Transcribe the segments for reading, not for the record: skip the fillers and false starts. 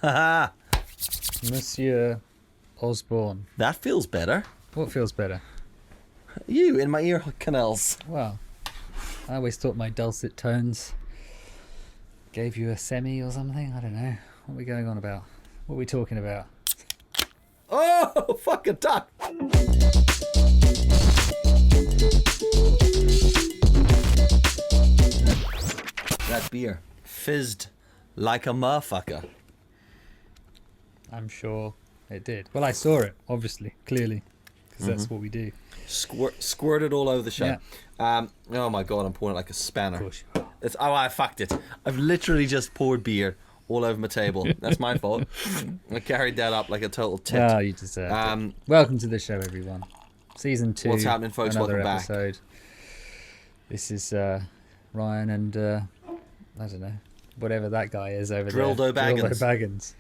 Haha. Monsieur Osborne. That feels better. What feels better? You in my ear canals. Well, I always thought my dulcet tones gave you a semi or something. I don't know. What are we going on about? What are we talking about? Oh, fucking duck. That beer fizzed like a motherfucker. I'm sure it did. Well, I saw it, obviously, clearly, because that's what we do. Squirted all over the show. Yeah. Oh my god, I'm pouring it like a spanner. Of course you are. I fucked it. I've literally just poured beer all over my table. That's my fault. I carried that up like a total tit. Oh, you deserve it. Welcome to the show, everyone. Season 2. What's happening, folks? Another Welcome back. episode. This is Ryan and I don't know, whatever that guy is over Drildo there. Baggins.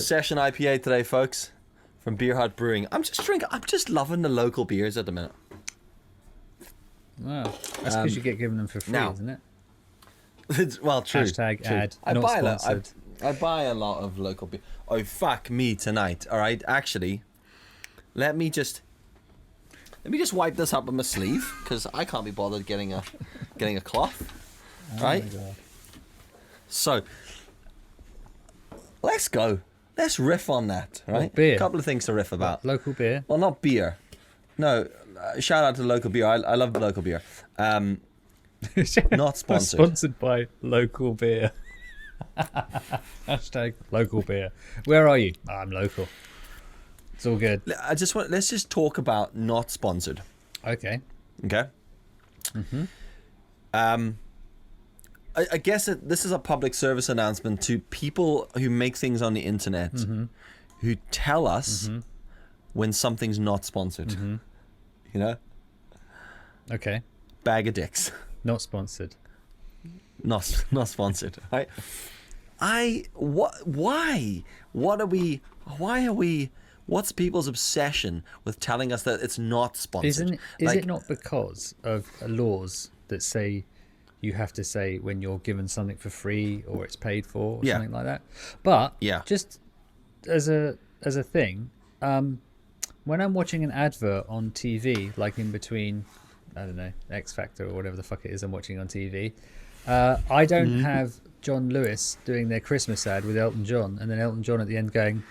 Session IPA today, folks, from Beer Hut Brewing. I'm just loving the local beers at the minute. Wow, that's because you get given them for free, isn't it? Well, true. Hashtag true. ad. I Not buy sponsored. I buy a lot of local beer. Oh fuck me tonight! All right, actually, let me just wipe this up on my sleeve because I can't be bothered getting a cloth. Right. Oh my God. So let's go. Let's riff on that. Right. What beer? A couple of things to riff about. Local beer. Well, not beer. No. Shout out to local beer. I love local beer. Not sponsored. Sponsored by local beer. Hashtag local beer. Where are you? I'm local. It's all good. Let's just talk about not sponsored. Okay. Okay. I guess this is a public service announcement to people who make things on the internet, who tell us when something's not sponsored. You know? Okay. Bag of dicks. Not sponsored. Not sponsored. Right? Why are we what's people's obsession with telling us that it's not sponsored? Is it not because of laws that say you have to say when you're given something for free or it's paid for or something like that? But just as a thing, when I'm watching an advert on TV, like in between, I don't know, X Factor or whatever the fuck it is I'm watching on TV, I don't have John Lewis doing their Christmas ad with Elton John and then Elton John at the end going,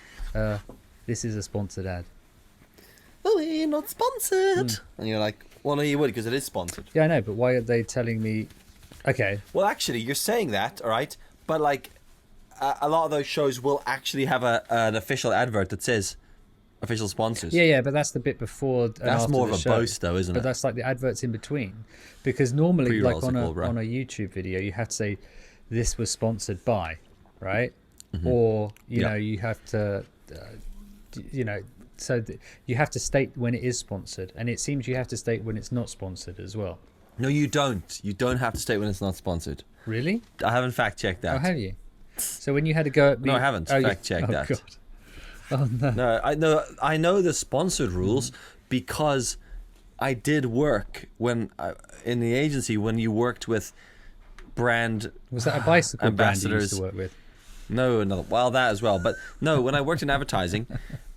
this is a sponsored ad. Oh, we're not sponsored. And you're like, well, no, you would because it is sponsored. Yeah, I know, but why are they telling me? Okay. Well, actually, you're saying that, all right? But like, a lot of those shows will actually have an official advert that says official sponsors. Yeah, but that's the bit before. And that's after more of the a show. boast, though, isn't it? But that's like the adverts in between, because normally, Pre-rolls like are called, right? on a YouTube video, you have to say this was sponsored by, right? Or you know, you have to, so you have to state when it is sponsored, and it seems you have to state when it's not sponsored as well. No, you don't. You don't have to state when it's not sponsored. Really? I haven't fact checked that. Oh, have you? So when you had to go at me, No, I haven't fact checked that. God. Oh no. No, I know the sponsored rules because I did work in the agency when you worked with brand. Was that a bicycle brand you ambassadors. used to work with? No, well, that as well. But no, when I worked in advertising,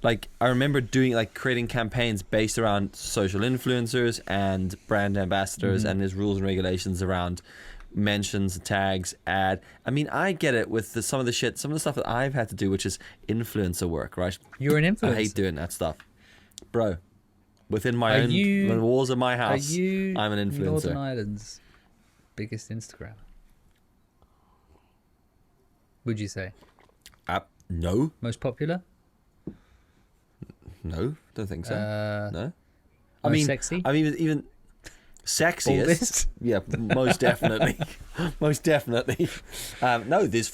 like I remember creating campaigns based around social influencers and brand ambassadors, and there's rules and regulations around mentions, tags, ad. I mean, I get it with some of the stuff that I've had to do, which is influencer work, right? You're an influencer. I hate doing that stuff, bro. Within the walls of my house, I'm an influencer. Northern Ireland's biggest Instagrammer? Would you say? No. Most popular? No, don't think so. No. Most sexy? I mean, even sexiest. Oldest? Yeah, most definitely. Most definitely. No, there's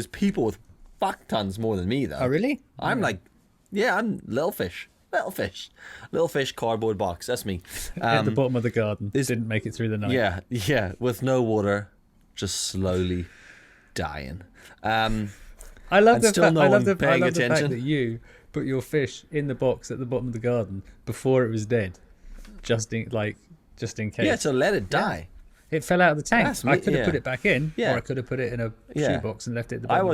people with fuck tons more than me, though. Oh, really? I'm I'm little fish. Little fish cardboard box. That's me. At the bottom of the garden. Didn't make it through the night. Yeah, with no water, just slowly dying. I love the fact attention. that you put your fish in the box at the bottom of the garden before it was dead, just in case. Yeah, so let it die. It fell out of the tank. I could have put it back in, Yeah. or I could have put it in a shoebox and left it at the I bottom.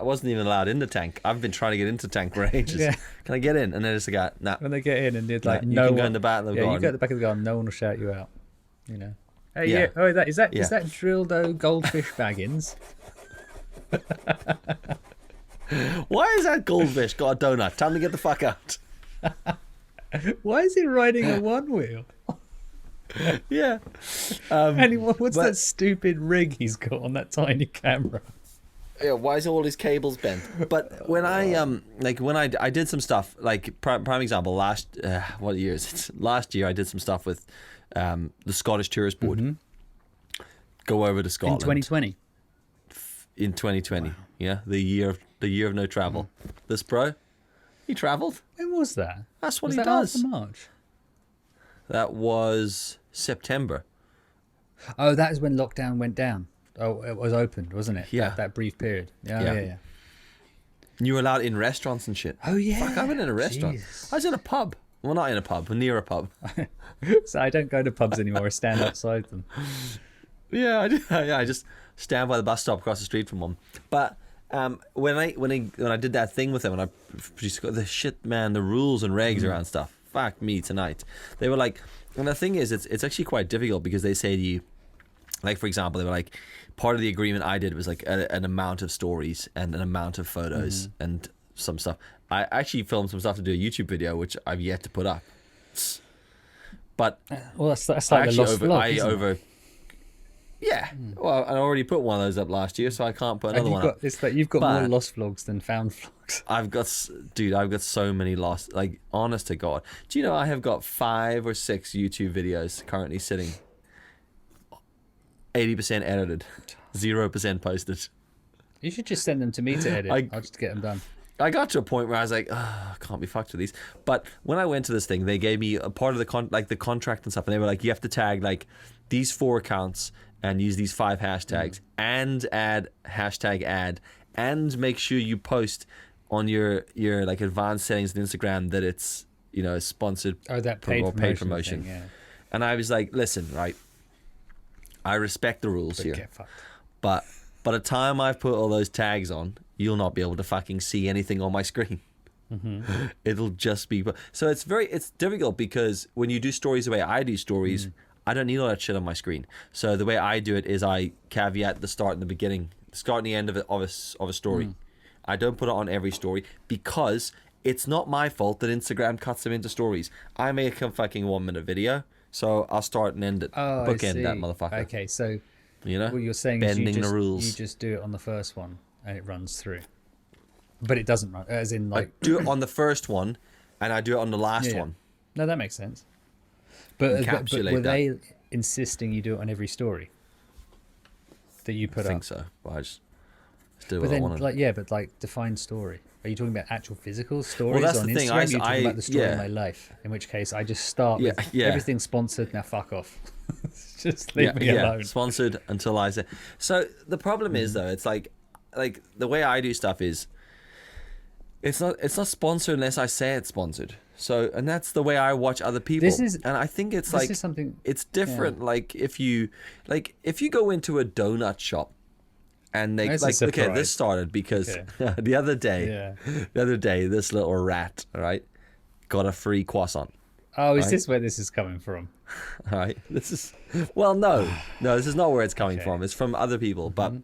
wasn't even allowed in the tank. I've been trying to get into tank for ages. Yeah. Can I get in? And then it's like, nah. When they get in and they're like, you no can one, go in the back of the garden. you go at the back of the garden. No one will shout you out. You know. Hey, Yeah. Oh, is that Drildo Goldfish Baggins? Why is that goldfish got a donut? Time to get the fuck out. Why is he riding a one wheel? Yeah. And what's that stupid rig he's got on that tiny camera? Yeah, why is all his cables bent? But when I I did some stuff, like prime example, last year I did some stuff with the Scottish Tourist Board. Go over to Scotland in 2020. Wow. Yeah, the year of no travel. This bro, he travelled. When was that? That's what was he that does. After March. That was September. Oh, that is when lockdown went down. Oh, it was opened, wasn't it? Yeah. That brief period. Yeah. You were allowed in restaurants and shit. Oh, yeah. Fuck, I went in a restaurant. Jesus. I was in a pub. Well, not in a pub, near a pub. So I don't go to pubs anymore. I stand outside them. Yeah, I do. Yeah, I just stand by the bus stop across the street from one. But when I did that thing with them, and I produced the shit, man, the rules and regs around stuff. Fuck me tonight. They were like, and the thing is, it's actually quite difficult because they say to you, like, for example, they were like, part of the agreement I did was like an amount of stories and an amount of photos and some stuff. I actually filmed some stuff to do a YouTube video, which I've yet to put up. But well, that's like the lost vlog. Yeah. Well, I already put one of those up last year, so I can't put another one up. It's like you've got more lost vlogs than found vlogs. I've got so many lost. Like, honest to God, do you know I have got 5 or 6 YouTube videos currently sitting, 80% edited, 0% posted. You should just send them to me to edit. I'll just get them done. I got to a point where I was like, I can't be fucked with these. But when I went to this thing, they gave me a part of the contract and stuff, and they were like, you have to tag like these 4 accounts and use these 5 hashtags and add hashtag ad and make sure you post on your like advanced settings on Instagram that it's, you know, sponsored or paid promotion. Thing, yeah. And I was like, listen, right, I respect the rules here, but by the time I've put all those tags on, you'll not be able to fucking see anything on my screen. It'll just be so it's difficult because when you do stories the way I do stories, I don't need all that shit on my screen. So the way I do it is I caveat the start and the beginning, start and the end of a story. I don't put it on every story because it's not my fault that Instagram cuts them into stories. I make a fucking 1-minute video, so I'll start and end it. Bookend that motherfucker. Okay, so you know what you're saying bending is the rules. You just do it on the first one and it runs through, but it doesn't run. As in, like, I do it on the first one, and I do it on the last one. No, that makes sense. But were they insisting you do it on every story that you put up? I think so. Well, I just do but what I then, wanted. but like define story. Are you talking about actual physical stories that's on the Instagram? thing. You're talking about the story of my life. In which case, I just start with everything sponsored. Now fuck off. Just leave me alone. Sponsored until I say. So the problem is though, it's like the way I do stuff is, it's not sponsored unless I say it's sponsored. So, and that's the way I watch other people. And I think it's like something. It's different. Like if you go into a donut shop. And they okay, this started because the other day, this little rat, right, got a free croissant. Oh, is this where this is coming from? All right, this is no, this is not where it's coming from. It's from other people, but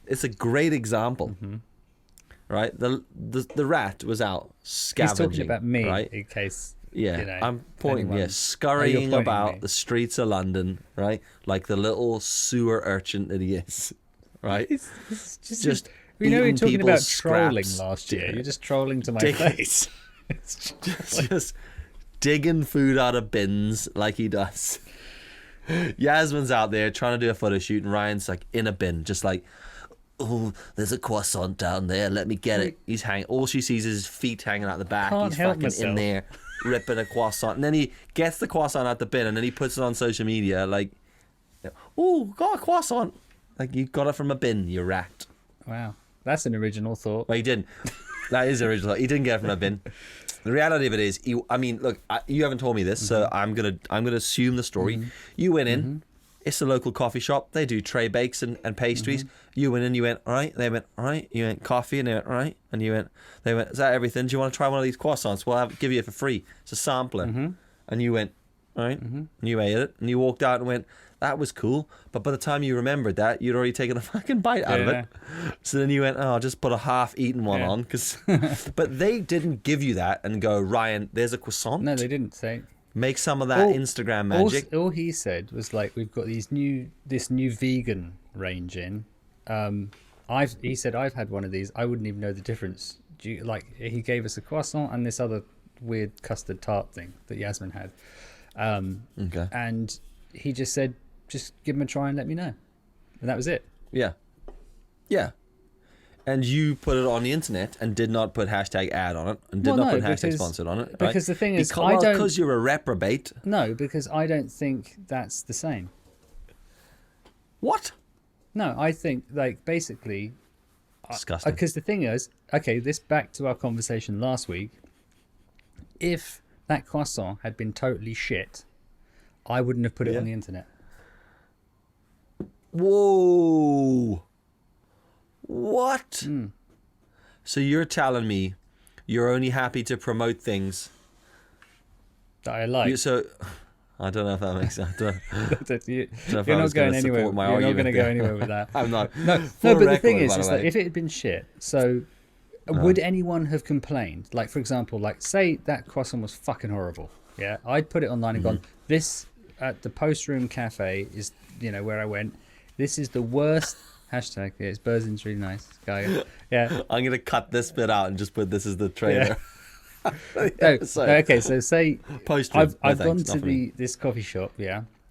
it's a great example, right? The rat was out scavenging. He's talking about me, right? In case. Yeah, you know, I'm pointing. Scurrying about the streets of London, right, like the little sewer urchin that he is. Right, it's just we know you're talking about trolling last year. You're just trolling to my face. It's just digging food out of bins like he does. Yasmin's out there trying to do a photo shoot, and Ryan's like in a bin, just like, oh, there's a croissant down there. Let me get it. He's hanging. All she sees is his feet hanging out the back. He's fucking in there ripping a croissant, and then he gets the croissant out the bin, and then he puts it on social media like, oh, got a croissant. Like, you got it from a bin, you rat. Wow. That's an original thought. Well, he didn't. That is original. He didn't get it from a bin. The reality of it is, you haven't told me this, so I'm gonna assume the story. You went in, It's a local coffee shop. They do tray bakes and pastries. You went in, you went, all right. They went, all right. You went coffee, and they went, all right. And they went, is that everything? Do you want to try one of these croissants? We'll give you it for free. It's a sampler. And you went, all right. And you ate it, and you walked out and went, that was cool. But by the time you remembered that, you'd already taken a fucking bite out of it. So then you went, oh, I'll just put a half-eaten one on. But they didn't give you that and go, Ryan, there's a croissant. No, they didn't say. Make some of that Instagram magic. All he said was like, we've got this new vegan range in. He said, I've had one of these. I wouldn't even know the difference. He gave us a croissant and this other weird custard tart thing that Yasmin had. Okay. And he just said, just give them a try and let me know. And that was it. Yeah. Yeah. And you put it on the internet and did not put hashtag ad on it and did not put hashtag sponsored on it. Right? Because the thing is, because you're a reprobate. No, because I don't think that's the same. What? No, I think basically. Disgusting. Because the thing is, this back to our conversation last week. If that croissant had been totally shit, I wouldn't have put it on the internet. Whoa. What? So you're telling me you're only happy to promote things that I like. So I don't know if that makes sense. You're not going anywhere. You're not going to go anywhere with that. I'm not. No, but the thing is that if it had been shit, so would anyone have complained? Like, for example, say that croissant was fucking horrible. Yeah, I'd put it online and gone, this at the Post Room Cafe is, where I went. This is the worst. Hashtag, it's Burzin's really nice guy. Yeah. I'm going to cut this bit out and just put this as the trailer. Yeah. So say I've gone to this coffee shop,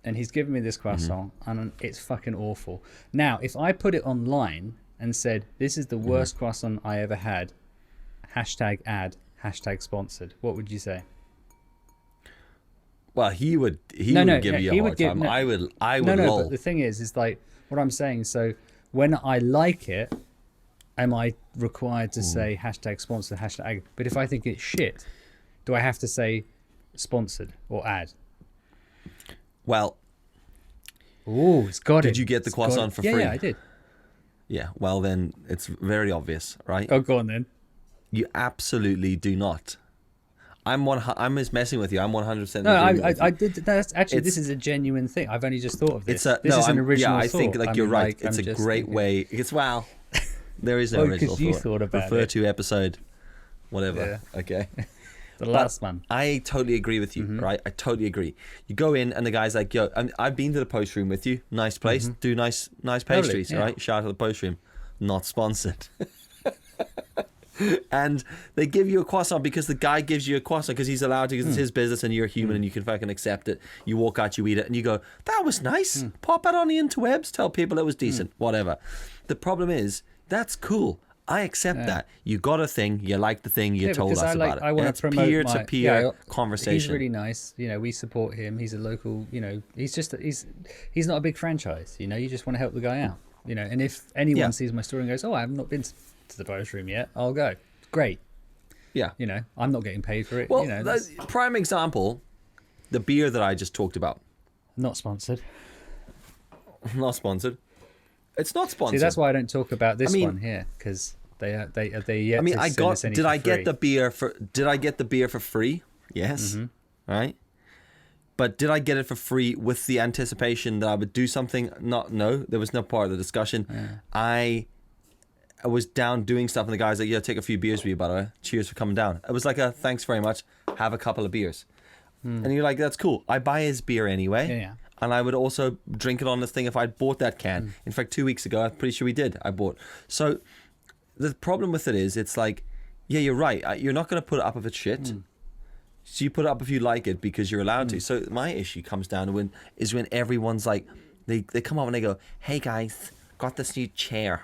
and he's given me this croissant, and it's fucking awful. Now, if I put it online and said, this is the worst croissant I ever had, hashtag ad, hashtag sponsored, what would you say? Well, he would give you a hard time. I would No, but the thing is what I'm saying, so when I like it, am I required to say hashtag sponsored, hashtag? But if I think it's shit, do I have to say sponsored or ad? Well, it's got Did you get the croissant for free? Yeah, I did. Yeah, well then it's very obvious, right? Oh, go on then. You absolutely do not. I'm just messing with you. I'm 100%. No, I did. That's actually, this is a genuine thing. I've only just thought of this. This is an original thought. I think you're right. It's a great way. There is no original thought. You thought about Refer to episode, whatever. Yeah. Okay. The last one. I totally agree with you, right? I totally agree. You go in and the guy's like, yo, I've been to the Post Room with you. Nice place. Do nice pastries, right? Shout out to the Post Room. Not sponsored. And they give you a croissant because the guy gives you a croissant because he's allowed to, because it's his business and you're human and you can fucking accept it. You walk out, you eat it, and you go, that was nice. Pop it on the interwebs, tell people it was decent, whatever. The problem is, that's cool. I accept that. You got a thing, you like the thing, you told us about it. I want to promote peer-to-peer conversation. He's really nice. We support him. He's a local, he's not a big franchise. You just want to help the guy out. And if anyone sees my story and goes, I have not been to the Post Room yet, I'll go. Great. Yeah. I'm not getting paid for it. Well, prime example, the beer that I just talked about. Not sponsored. Not sponsored. It's not sponsored. See, that's why I don't talk about this one here, because they yet to send us any did I for free. get the beer for free? Yes. Right. But did I get it for free with the anticipation that I would do something? No, there was no part of the discussion. Yeah. I was down doing stuff, and the guy's like, yeah, take a few beers with you, by the way. Cheers for coming down. It was like thanks very much. Have a couple of beers. And you're like, that's cool. I buy his beer anyway. Yeah. And I would also drink it on this thing if I'd bought that can. In fact, 2 weeks ago, I'm pretty sure we did. I bought. So the problem with it is, it's like, yeah, you're right. You're not going to put it up if it's shit. So you put it up if you like it because you're allowed to. So my issue comes down to when everyone's like, they come up and they go, hey guys, got this new chair.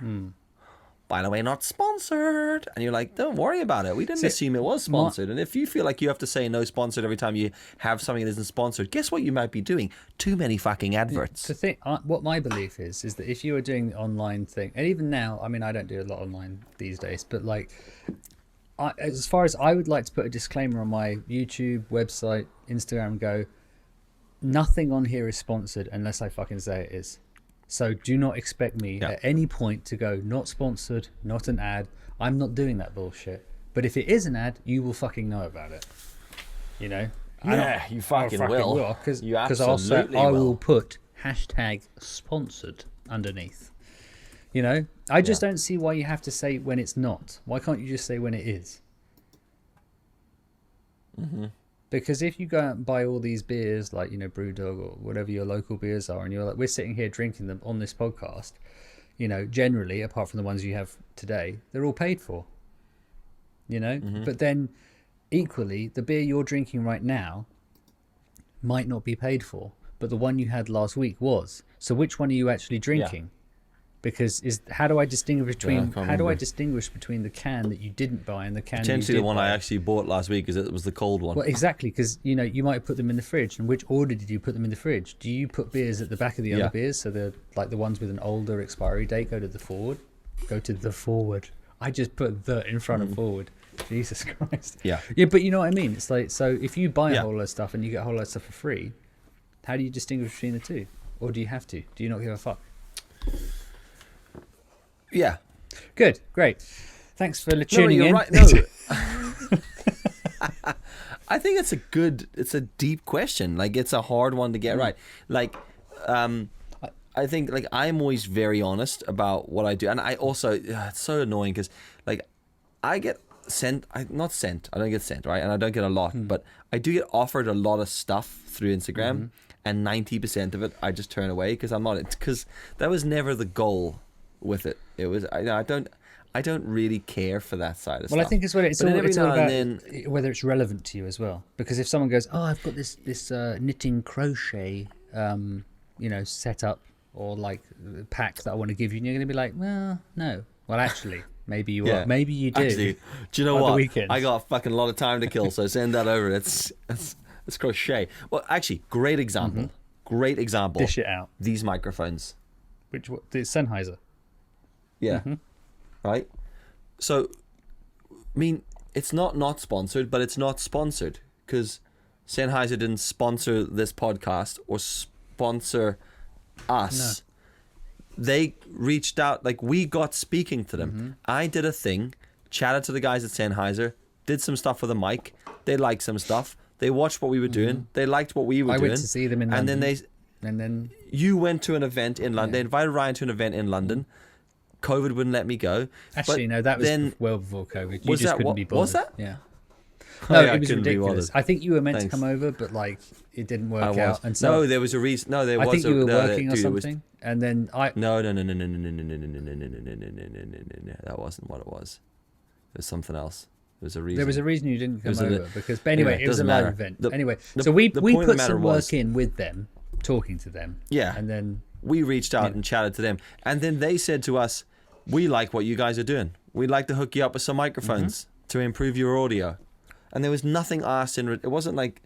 By the way, not sponsored. And you're like, don't worry about it. We didn't assume it was sponsored. And if you feel like you have to say no sponsored every time you have something that isn't sponsored, guess what you might be doing? Too many fucking adverts. The thing, what my belief is that if you were doing the online thing, and even now, I mean, I don't do a lot online these days, but as far as I would like to put a disclaimer on my YouTube, website, Instagram, go, nothing on here is sponsored unless I fucking say it is. So do not expect me at any point to go, not sponsored, not an ad. I'm not doing that bullshit. But if it is an ad, you will fucking know about it. You know? Yeah, you fucking will. Because you absolutely I will put #sponsored underneath. You know? I just don't see why you have to say when it's not. Why can't you just say when it is? Mm-hmm. Because if you go out and buy all these beers, like, you know, Brewdog or whatever your local beers are, and you're like, we're sitting here drinking them on this podcast, you know, generally, apart from the ones you have today, they're all paid for. You know? Mm-hmm. But then, equally, the beer you're drinking right now might not be paid for, but the one you had last week was. So which one are you actually drinking? Yeah. Because how do I distinguish between the can that you didn't buy and the can potentially you did the one buy? I actually bought last week because it was the cold one. Well, exactly, because you know you might put them in the fridge. And which order did you put them in the fridge? Do you put beers at the back of the other beers, so the ones with an older expiry date go to the forward? Go to the forward. I just put the in front of forward. Jesus Christ. Yeah, but you know what I mean. It's like, so if you buy a whole lot of stuff and you get a whole lot of stuff for free, how do you distinguish between the two? Or do you have to? Do you not give a fuck? Yeah. Good. Great. Thanks for tuning in. Right. No. I think it's a deep question. Like, it's a hard one to get right. Like, I think, like, I'm always very honest about what I do. And I also, it's so annoying because, like, I get I don't get sent, right? And I don't get a lot, but I do get offered a lot of stuff through Instagram, and 90% of it I just turn away because I'm not, because that was never the goal with it. It was, I don't really care for that side of stuff. Well, I think it's all about whether it's relevant to you as well. Because if someone goes, oh, I've got this knitting crochet, set up or like pack that I want to give you, and you're going to be like, well, no. Well, actually, maybe you are. Maybe you do. Actually, do you know what? I got a fucking lot of time to kill, so send that over. It's crochet. Well, actually, great example. Great example. Dish it out. These microphones. The Sennheiser. Yeah. Right? So, I mean, it's not sponsored, but it's not sponsored because Sennheiser didn't sponsor this podcast or sponsor us. No. They reached out, like, we got speaking to them. I did a thing, chatted to the guys at Sennheiser, did some stuff with a mic. They liked some stuff. They watched what we were doing. They liked what we were doing. I went to see them in London. And then you went to an event in London. They invited Ryan to an event in London. COVID wouldn't let me go. Actually, no, that was well before COVID. You just couldn't be bothered. Was that? Yeah. No, it was ridiculous. I think you were meant to come over, but like it didn't work out. And so there was a reason. No, there was. I think you were working or something, and then I. No. That wasn't what it was. It was something else. There was a reason. There was a reason you didn't come over because, but anyway, it was a live event. Anyway, so we put some work in with them, talking to them. Yeah, and then we reached out and chatted to them, and then they said to us, we like what you guys are doing. We'd like to hook you up with some microphones to improve your audio. And there was nothing asked it wasn't like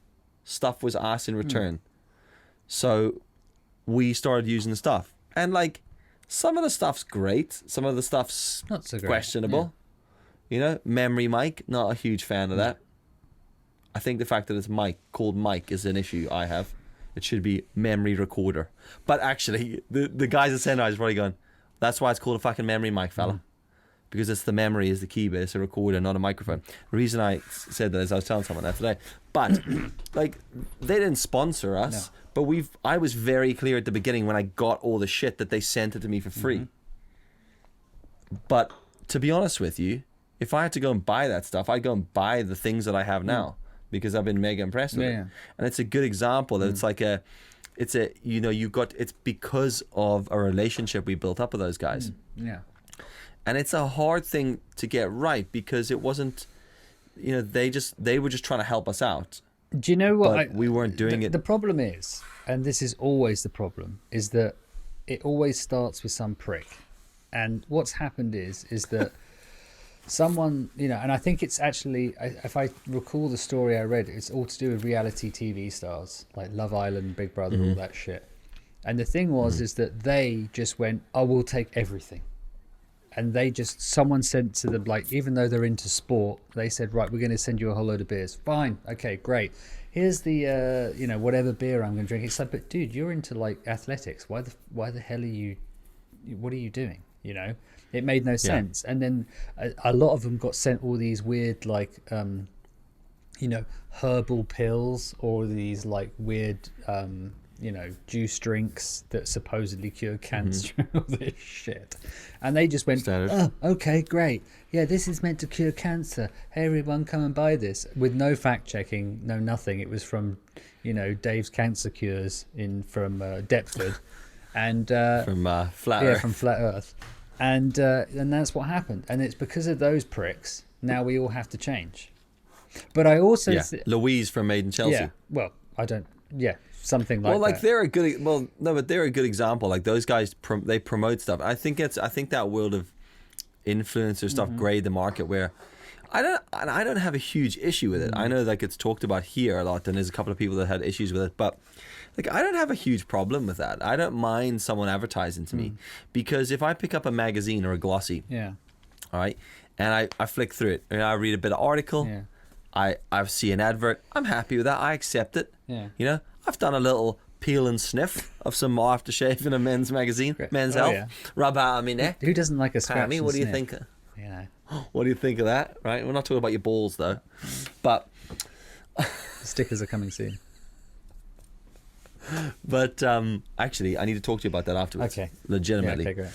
stuff was asked in return. So we started using the stuff. And like, some of the stuff's great. Some of the stuff's not so questionable. Yeah. You know, memory mic, not a huge fan of that. I think the fact that it's called mic is an issue I have. It should be memory recorder. But actually, the guys at Sennheiser are probably going, that's why it's called a fucking memory mic, fella. Because it's the memory is the key, but it's a recorder, not a microphone. The reason I said that is I was telling someone that today. But, like, they didn't sponsor us, but I was very clear at the beginning when I got all the shit that they sent it to me for free. But, to be honest with you, if I had to go and buy that stuff, I'd go and buy the things that I have now because I've been mega impressed with it. And it's a good example that it's like it's because of a relationship we built up with those guys. Yeah. And it's a hard thing to get right because it wasn't, they were just trying to help us out. Do you know what? We weren't doing it. The problem is, and this is always the problem, is that it always starts with some prick. And what's happened is that someone, and I think it's actually, if I recall the story I read, it's all to do with reality TV stars, like Love Island, Big Brother, all that shit. And the thing was, is that they just went, oh, we'll take everything. and someone sent to them, like, even though they're into sport, they said, right, we're going to send you a whole load of beers. Fine, okay, great. Here's the whatever beer I'm going to drink. It's like, but dude, you're into like athletics. Why the hell are you? What are you doing? It made no sense. And then a lot of them got sent all these weird like herbal pills, or these like weird juice drinks that supposedly cure cancer, all this shit. And they just went, oh, okay, great. Yeah, this is meant to cure cancer. Hey, everyone, come and buy this. With no fact checking, no nothing. It was from, Dave's Cancer Cures from Deptford. And from Flat Earth. Yeah, from Flat Earth. And that's what happened. And it's because of those pricks, now we all have to change. But I also... Louise from Made in Chelsea. Yeah, well, I don't... Yeah, something like that. Well, like they're a good... Well, no, but they're a good example. Like those guys, they promote stuff. I think that world of influencer stuff grade the market where I don't have a huge issue with it. I know like it's talked about here a lot, and there's a couple of people that had issues with it, but like I don't have a huge problem with that. I don't mind someone advertising to me, because if I pick up a magazine or a glossy, all right, and I flick through it and I read a bit of article, I see an advert, I'm happy with that. I accept it. I've done a little peel and sniff of some aftershave in a men's magazine, Men's Health. Rub out on me neck. Who doesn't like a scratch? What do you think? What do you think of that? Right, we're not talking about your balls though, but stickers are coming soon. But actually, I need to talk to you about that afterwards. Okay, legitimately. Okay, great.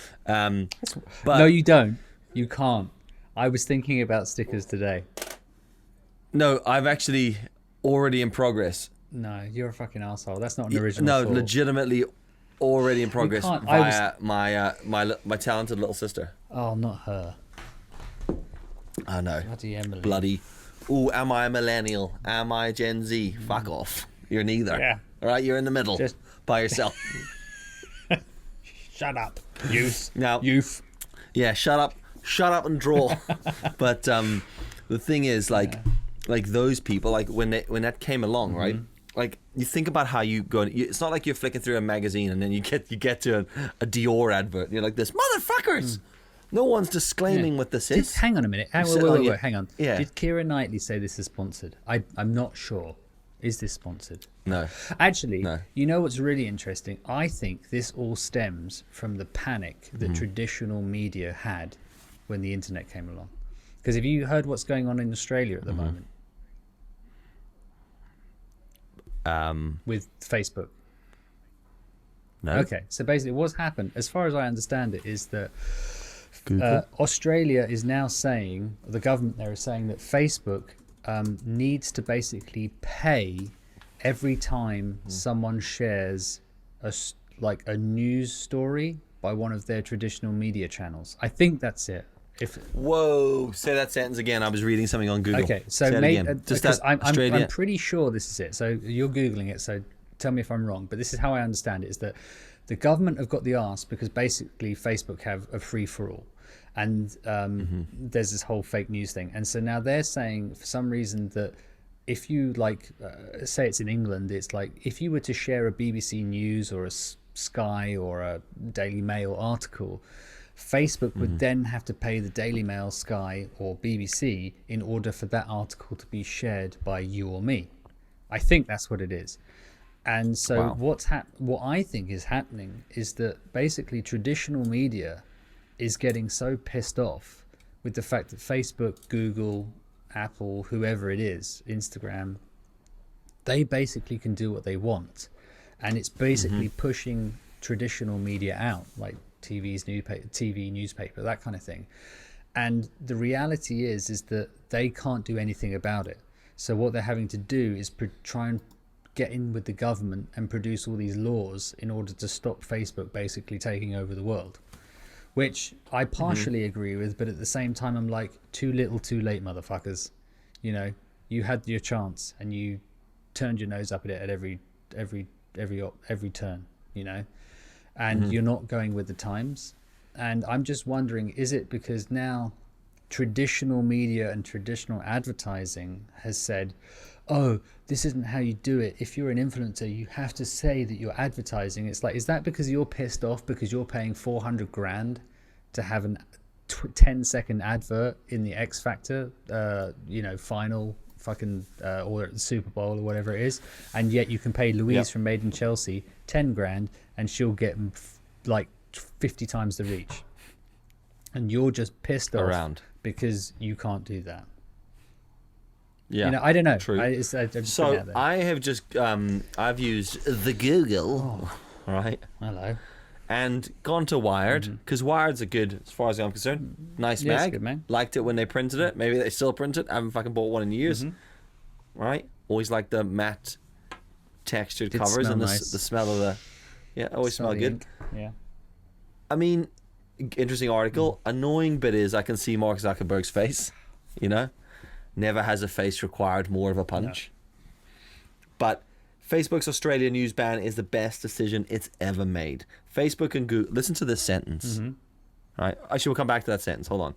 But no, you don't. You can't. I was thinking about stickers today. No, I've actually already in progress. No, you're a fucking asshole. That's not an original thought. Legitimately already in progress via my talented little sister. Oh, not her. I know. Bloody Emily. Bloody. Ooh, am I a millennial? Am I Gen Z? Fuck off. You're neither. Yeah. All right, you're in the middle. Just by yourself. Shut up, youth. Now, youth. Yeah, shut up and draw. But the thing is, like those people, like when that came along, right? Like you think about how you go. It's not like you're flicking through a magazine and then you get to a Dior advert. And you're like, this motherfuckers. No one's disclaiming what this is. Hang on a minute. Wait, hang on. Yeah. Did Keira Knightley say this is sponsored? I'm not sure. Is this sponsored? No. Actually, no. You know what's really interesting? I think this all stems from the panic that traditional media had when the internet came along. Because have you heard what's going on in Australia at the moment? With Facebook? No. Okay, so basically what's happened, as far as I understand it, is that Australia is now saying, the government there is saying that Facebook needs to basically pay every time someone shares a news story by one of their traditional media channels. I think that's it. Whoa! Say that sentence again. I was reading something on Google. Okay, so I'm pretty sure this is it. So you're Googling it, so tell me if I'm wrong. But this is how I understand it: is that the government have got the arse because basically Facebook have a free for all, and there's this whole fake news thing. And so now they're saying for some reason that if you say it's in England, it's like if you were to share a BBC News or a Sky or a Daily Mail article, Facebook would then have to pay the Daily Mail, Sky or BBC in order for that article to be shared by you or me. I think that's what it is. And so what I think is happening is that basically traditional media is getting so pissed off with the fact that Facebook, Google, Apple, whoever it is, Instagram, they basically can do what they want. And it's basically pushing traditional media out, like TV, newspaper, that kind of thing. And the reality is that they can't do anything about it. So what they're having to do is try and get in with the government and produce all these laws in order to stop Facebook basically taking over the world, which I partially agree with, but at the same time I'm like, too little too late, motherfuckers. You had your chance and you turned your nose up at it at every turn, and you're not going with the times. And I'm just wondering, is it because now traditional media and traditional advertising has said, oh, this isn't how you do it. If you're an influencer, you have to say that you're advertising. It's like, is that because you're pissed off because you're paying 400 grand to have 10-second advert in the X Factor, final fucking or at the Super Bowl or whatever it is, and yet you can pay Louise from Made in Chelsea 10 grand and she'll get like 50 times the reach, and you're just pissed off because you can't do that. I don't know. True. I have just I've used the Google, right? Hello. And gone to Wired, because Wired's a good, as far as I'm concerned, nice mag. Good, man. Liked it when they printed it. Maybe they still print it. I haven't fucking bought one in years. Right? Always like the matte textured covers and the smell of the... Yeah, always smell good. Ink. Yeah. I mean, interesting article. Annoying bit is I can see Mark Zuckerberg's face, Never has a face required more of a punch. No. But... Facebook's Australia news ban is the best decision it's ever made. Facebook and Google... Listen to this sentence. Right? Actually, we'll come back to that sentence. Hold on.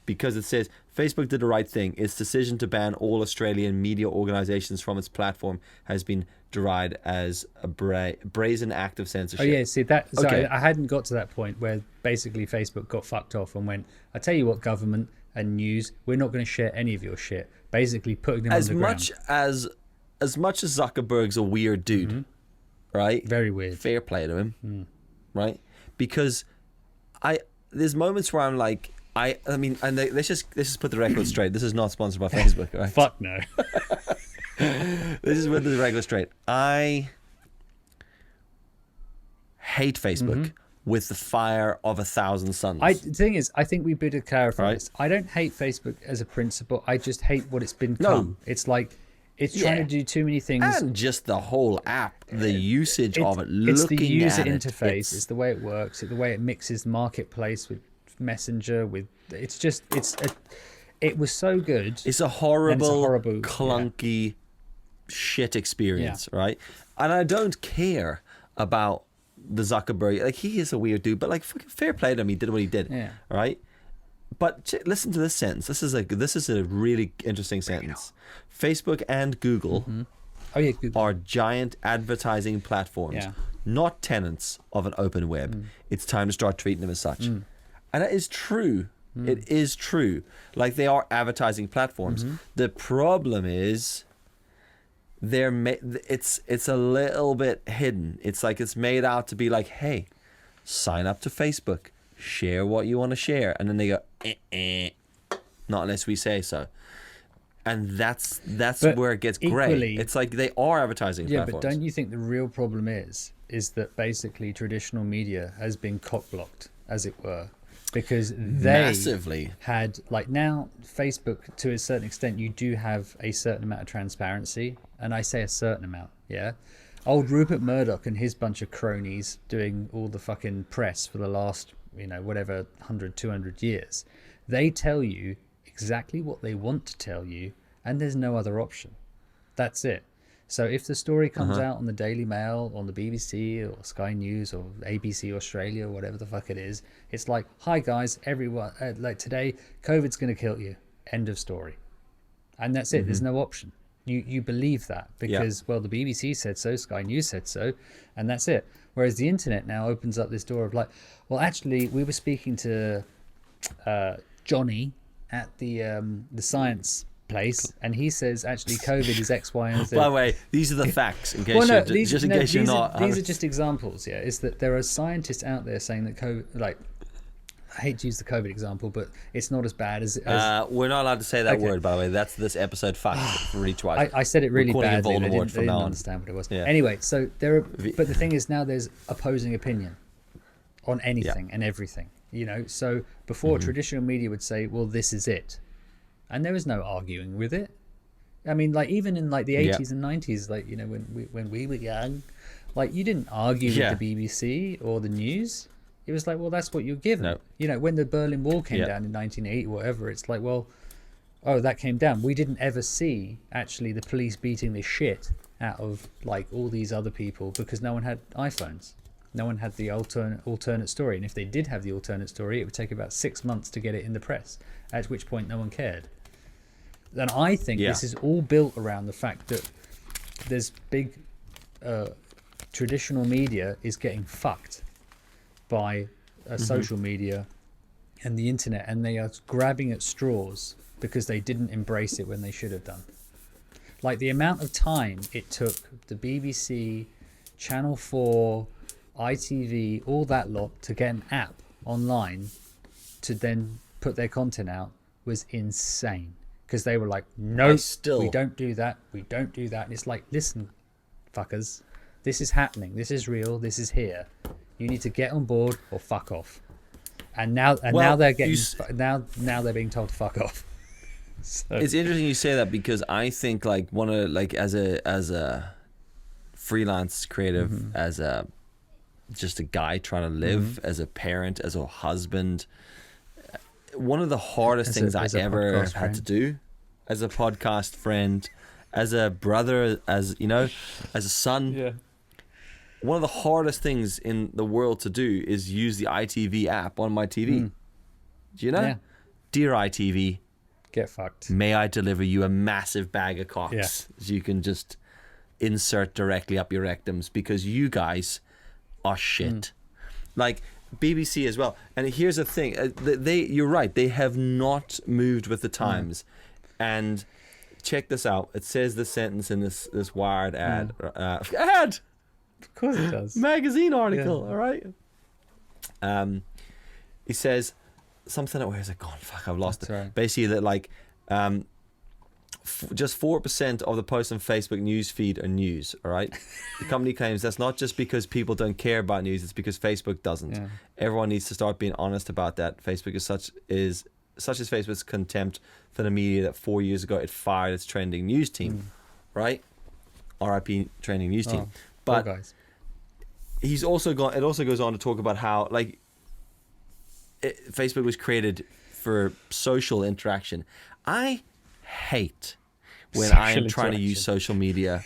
Because it says, Facebook did the right thing. Its decision to ban all Australian media organisations from its platform has been derided as a brazen act of censorship. Oh, yeah. See, sorry, I hadn't got to that point where basically Facebook got fucked off and went, I tell you what, government and news, we're not going to share any of your shit. Basically putting them underground. As much as Zuckerberg's a weird dude, right? Very weird. Fair play to him, right? Because there's moments where I'm like, let's just put the record straight. This is not sponsored by Facebook, right? Fuck no. This is put the record straight. I hate Facebook with the fire of 1,000 suns. The thing is, I think we better clarify this. I don't hate Facebook as a principle. I just hate what it's become. No. It's like... It's trying to do too many things. And just the whole app, the usage of it, it's the user interface, it's the way it works, it's the way it mixes the marketplace with Messenger, it was so good. It's a horrible clunky shit experience, right? And I don't care about the Zuckerberg. Like, he is a weird dude, but like, fucking fair play to him. He did what he did, right? But listen to this sentence. This is a really interesting sentence. Facebook and Google are giant advertising platforms, not tenants of an open web. It's time to start treating them as such. And that is true. It is true. Like, they are advertising platforms. The problem is it's a little bit hidden. It's like it's made out to be like, hey, sign up to Facebook. Share what you want to share, and then they go not unless we say so, and that's where it gets grey. It's like they are advertising platforms. But don't you think the real problem is that basically traditional media has been cock-blocked, as it were, because they massively had, like, now Facebook, to a certain extent, you do have a certain amount of transparency, and I say a certain amount, old Rupert Murdoch and his bunch of cronies doing all the fucking press for the last 100, 200 years. They tell you exactly what they want to tell you, and there's no other option. That's it. So if the story comes out on the Daily Mail, on the BBC or Sky News or ABC Australia or whatever the fuck it is, it's like, hi guys, everyone, like today, COVID's going to kill you. End of story. And that's it. There's no option. You believe that because, well, the BBC said so, Sky News said so, and that's it. Whereas the internet now opens up this door of like, well, actually, we were speaking to Johnny at the science place, and he says actually COVID is X, Y, and Z. By the way, these are the facts. In case you're not. These are just examples. Yeah, is that there are scientists out there saying that COVID, like, I hate to use the COVID example, but it's not as bad as we're not allowed to say that word, by the way. That's this episode fucked really twice. I said it really badly. They didn't understand what it was. Yeah. Anyway, so there are, but the thing is now there's opposing opinion on anything and everything. So before traditional media would say, well, this is it. And there was no arguing with it. I mean, like, even in like the 80s and 90s, like, when we were young, like, you didn't argue with the BBC or the news. It was like, well, that's what you're given. No. When the Berlin Wall came down in 1980, whatever, it's like, well, that came down. We didn't ever see actually the police beating the shit out of like all these other people because no one had iPhones. No one had the alternate story. And if they did have the alternate story, it would take about 6 months to get it in the press, at which point no one cared. And I think this is all built around the fact that there's big traditional media is getting fucked by social media and the internet, and they are grabbing at straws because they didn't embrace it when they should have done. Like the amount of time it took the BBC, Channel 4, ITV, all that lot to get an app online to then put their content out was insane. Because they were like, no, we don't do that. We don't do that. And it's like, listen, fuckers, this is happening. This is real. This is here. You need to get on board or fuck off. And now they're getting now they're being told to fuck off. So. It's interesting you say that, because I think like one of like as a freelance creative, as a just a guy trying to live, as a parent, as a husband, one of the hardest things I ever had to do, as a podcast friend, as a brother, as you know, as a son. Yeah. One of the hardest things in the world to do is use the ITV app on my TV. Do you know? Yeah. Dear ITV, get fucked. May I deliver you a massive bag of cocks? Yeah. So you can just insert directly up your rectums, because you guys are shit. Like BBC as well. And here's the thing: you're right. They have not moved with the times. And check this out. It says the sentence in this Wired ad. Ad. Of course it does. Magazine article. All right. He says something. Where's it gone? Fuck, I've lost it. Right. Basically, that like, just 4% of the posts on Facebook news feed are news. All right. The company claims that's not just because people don't care about news; it's because Facebook doesn't. Yeah. Everyone needs to start being honest about that. Facebook is such as Facebook's contempt for the media that 4 years ago it fired its trending news team. Right. RIP trending news team. But guys. He's also got. It also goes on to talk about how like Facebook was created for social interaction. I hate when I am trying to use social media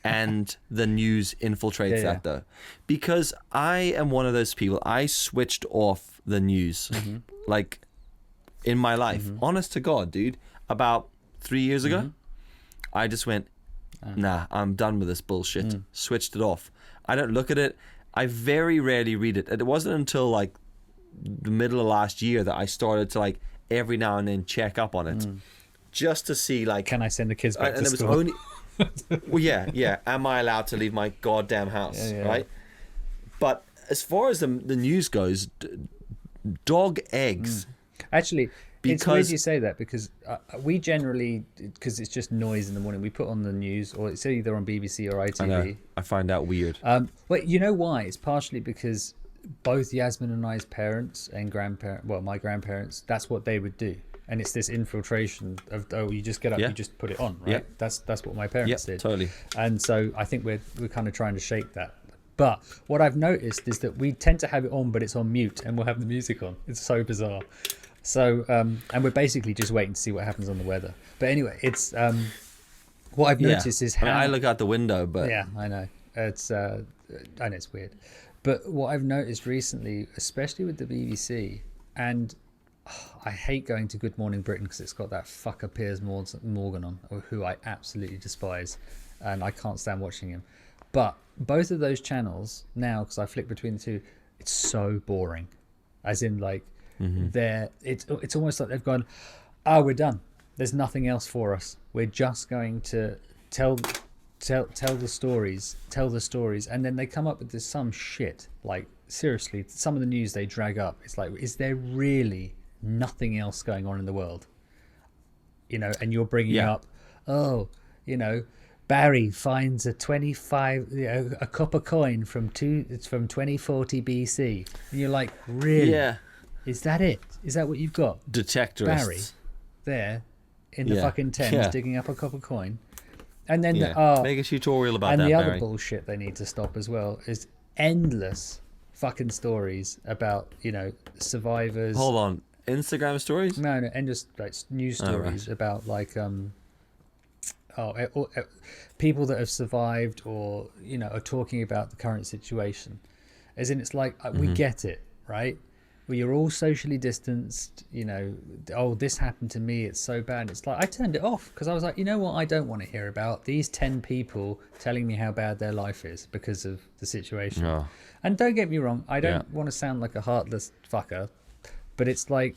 and the news infiltrates that though, because I am one of those people. I switched off the news like in my life. Honest to God, dude. About 3 years ago, I just went, nah, I'm done with this bullshit. Switched it off. I don't look at it. I very rarely read it. It wasn't until like the middle of last year that I started to like every now and then check up on it, just to see like, can I send the kids back to school? Only, well, yeah. Am I allowed to leave my goddamn house? Right. But as far as the news goes, dog eggs. Actually, it's weird you say that, because we generally, because it's just noise in the morning, we put on the news, or it's either on BBC or ITV. I know. I find that weird. Well, you know why? It's partially because both Yasmin and I's parents and my grandparents, that's what they would do. And it's this infiltration of, you just get up, you just put it on, right? That's what my parents did. Totally. And so I think we're kind of trying to shake that. But what I've noticed is that we tend to have it on, but it's on mute, and we'll have the music on. It's so bizarre. So, and we're basically just waiting to see what happens on the weather. But anyway, it's what I've noticed is how I look out the window, but yeah, I know it's I know it's weird. But what I've noticed recently, especially with the BBC, and I hate going to Good Morning Britain because it's got that fucker Piers Morgan on, who I absolutely despise, and I can't stand watching him. But both of those channels now, because I flick between the two, it's so boring. As in, like, it's almost like they've gone, we're done. There's nothing else for us. We're just going to tell the stories, and then they come up with some shit. Like, seriously, some of the news they drag up, it's like, is there really nothing else going on in the world? You know, and you're bringing up, Barry finds a 25, a copper coin from 2040 BC. And you're like, really? Yeah. Is that it? Is that what you've got? Detectorists. Barry there in the fucking Thames digging up a copper coin. And then make a tutorial about and that, the Barry. other bullshit they need to stop as well is endless fucking stories about, survivors. Hold on. Instagram stories? No, and just like news stories about like people that have survived, or are talking about the current situation. As in, it's like we get it, right? Well, you're all socially distanced, this happened to me, it's so bad. It's like, I turned it off because I was like, you know what, I don't want to hear about these 10 people telling me how bad their life is because of the situation. And don't get me wrong, I don't want to sound like a heartless fucker, But it's like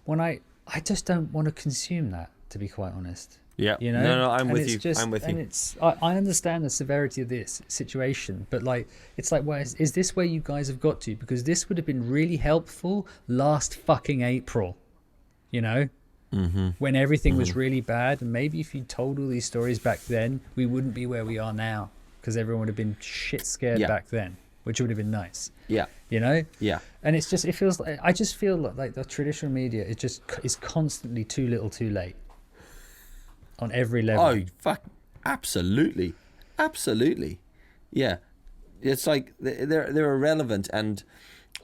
when I just don't want to consume that, to be quite honest. Yeah. You know? No, I'm and with you. Just, I'm with you. And it's I understand the severity of this situation, but like it's like, well, is this where you guys have got to? Because this would have been really helpful last fucking April, you know, when everything was really bad. And maybe if you told all these stories back then, we wouldn't be where we are now, because everyone would have been shit scared back then, which would have been nice. Yeah. You know? Yeah. And it's just, it feels like, I just feel like the traditional media is constantly too little too late. On every level. Oh, fuck. Absolutely. Yeah. It's like they're irrelevant, and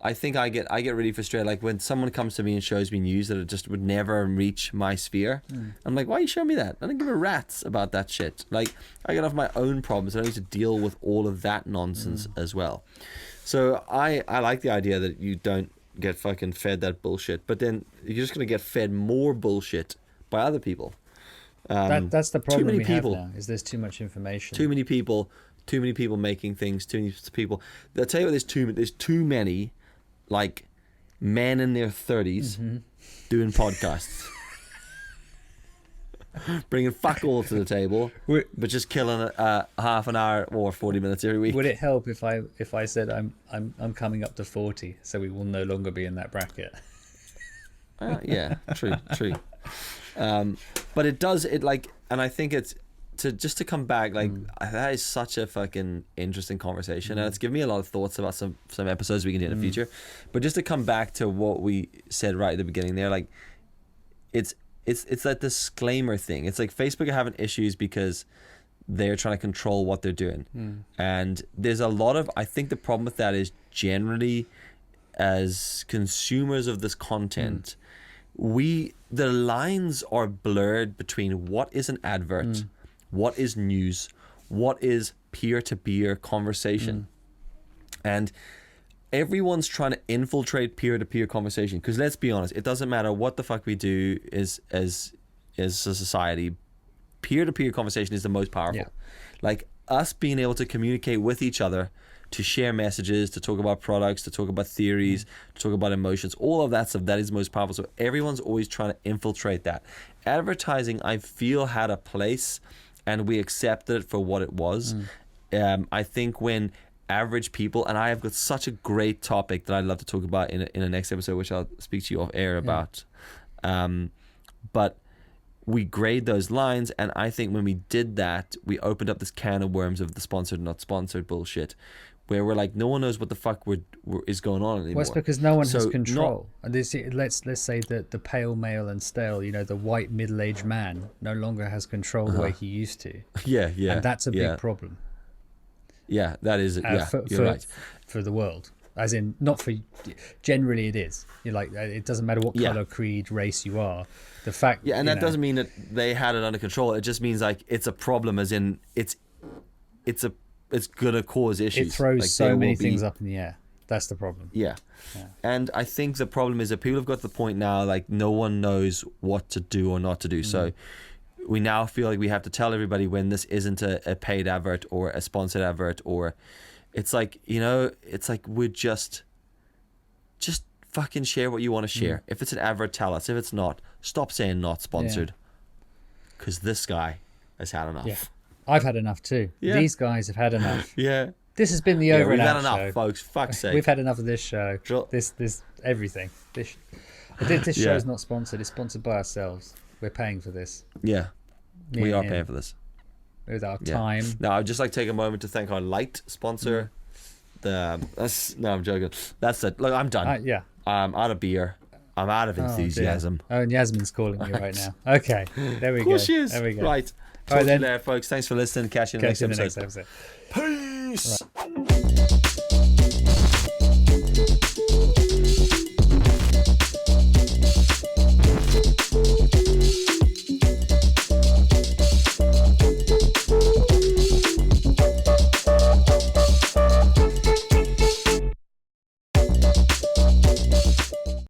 I think I get really frustrated. Like when someone comes to me and shows me news that it just would never reach my sphere. I'm like, why are you showing me that? I don't give a rat's about that shit. Like, I get off my own problems. I don't need to deal with all of that nonsense as well. So I like the idea that you don't get fucking fed that bullshit, but then you're just going to get fed more bullshit by other people. That's the problem we have now, is there's too much information. Too many people making things, too many people. I'll tell you what, there's too many, like, men in their 30s doing podcasts. Bringing fuck all to the table, but just killing half an hour or 40 minutes every week. Would it help if I said I'm coming up to 40, so we will no longer be in that bracket? Yeah, true. But it does, and I think it's to come back, like, that is such a fucking interesting conversation, and it's given me a lot of thoughts about some episodes we can do in the future. But just to come back to what we said right at the beginning there, like, it's that disclaimer thing. It's like Facebook are having issues because they're trying to control what they're doing, and there's a lot of, I think the problem with that is generally as consumers of this content, the lines are blurred between what is an advert, what is news, what is peer-to-peer conversation. And everyone's trying to infiltrate peer-to-peer conversation, because let's be honest, it doesn't matter what the fuck we do as a society, peer-to-peer conversation is the most powerful. Like, us being able to communicate with each other, to share messages, to talk about products, to talk about theories, to talk about emotions, all of that stuff, that is the most powerful. So everyone's always trying to infiltrate that. Advertising, I feel, had a place, and we accepted it for what it was. I think when average people, and I have got such a great topic that I'd love to talk about in a next episode, which I'll speak to you off air about. But we grade those lines, and I think when we did that, we opened up this can of worms of the sponsored, not sponsored bullshit, where we're like, no one knows what the fuck is going on anymore. Well, it's because no one has control. And let's say that the pale male and stale, you know, the white middle-aged man no longer has control the way he used to. Yeah. And that's a big problem. Yeah, that is. You're right. For the world. As in, not for, generally it is. You're like, it doesn't matter what color, creed, race you are. The fact. Yeah, and that doesn't mean that they had it under control. It just means, like, it's a problem, as in it's gonna cause issues. It throws so many things up in the air. That's the problem. Yeah. And I think the problem is that people have got to the point now, like, no one knows what to do or not to do. So we now feel like we have to tell everybody when this isn't a paid advert or a sponsored advert, or it's like, you know, it's like, we're just fucking share what you want to share. If it's an advert, tell us. If it's not, stop saying not sponsored, because this guy has had enough. I've had enough too. These guys have had enough. This has been the OverAndOut we've had enough, show. folks. Fuck's sake. We've had enough of this show. This everything. This show's not sponsored. It's sponsored by ourselves. We're paying for this. We are paying for this with our time. Now, I'd just like to take a moment to thank our light sponsor. No, I'm joking. That's it. Look, I'm done. I'm out of beer. I'm out of enthusiasm. And Yasmin's calling me right now. Okay, there we go. Of course she is. There we go. Right. Talk to you there, folks. Thanks for listening. Catch you in the next episode. Episode. Peace. Right.